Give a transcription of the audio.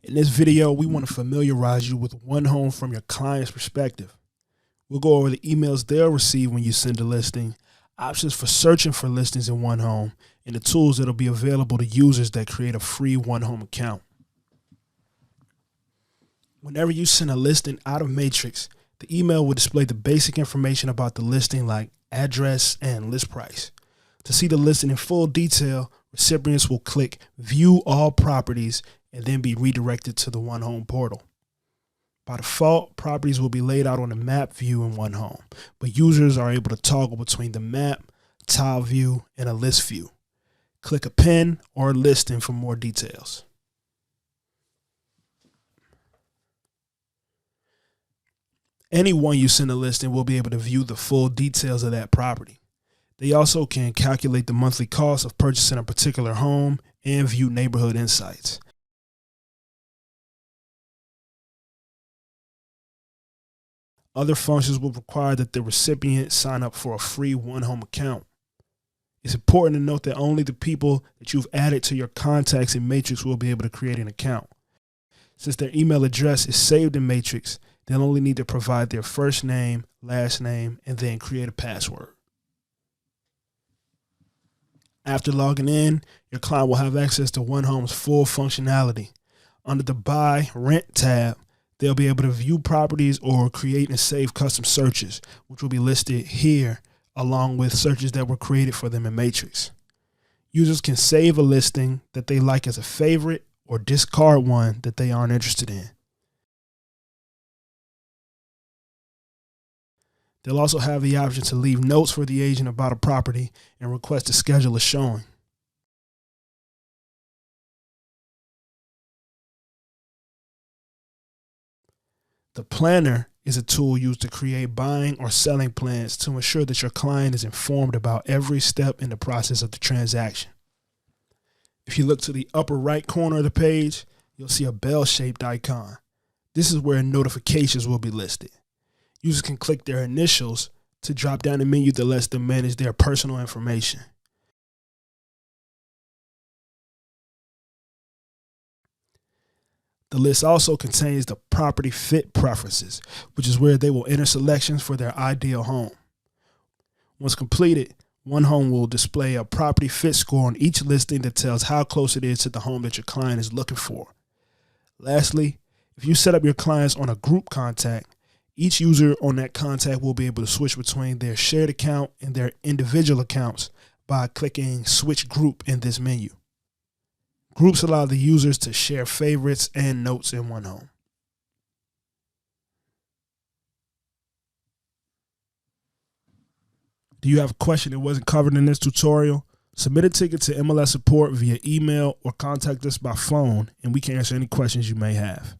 In this video, we want to familiarize you with OneHome from your client's perspective. We'll go over the emails they'll receive when you send a listing, options for searching for listings in OneHome, and the tools that will be available to users that create a free OneHome account. Whenever you send a listing out of Matrix, the email will display the basic information about the listing like address and list price. To see the listing in full detail, recipients will click View All Properties and then be redirected to the OneHome portal. By default, properties will be laid out on the map view in OneHome, but users are able to toggle between the map, tile view, and a list view. Click a pin or a listing for more details. Anyone you send a listing will be able to view the full details of that property. They also can calculate the monthly cost of purchasing a particular home and view neighborhood insights. Other functions will require that the recipient sign up for a free OneHome account. It's important to note that only the people that you've added to your contacts in Matrix will be able to create an account. Since their email address is saved in Matrix, they'll only need to provide their first name, last name, and then create a password. After logging in, your client will have access to OneHome's full functionality. Under the Buy Rent tab, they'll be able to view properties or create and save custom searches, which will be listed here along with searches that were created for them in Matrix. Users can save a listing that they like as a favorite or discard one that they aren't interested in. They'll also have the option to leave notes for the agent about a property and request to schedule a showing. The Planner is a tool used to create buying or selling plans to ensure that your client is informed about every step in the process of the transaction. If you look to the upper right corner of the page, you'll see a bell-shaped icon. This is where notifications will be listed. Users can click their initials to drop down the menu that lets them manage their personal information. The list also contains the property fit preferences, which is where they will enter selections for their ideal home. Once completed, OneHome will display a property fit score on each listing that tells how close it is to the home that your client is looking for. Lastly, if you set up your clients on a group contact, each user on that contact will be able to switch between their shared account and their individual accounts by clicking Switch Group in this menu. Groups allow the users to share favorites and notes in OneHome. Do you have a question that wasn't covered in this tutorial? Submit a ticket to MLS support via email or contact us by phone, and we can answer any questions you may have.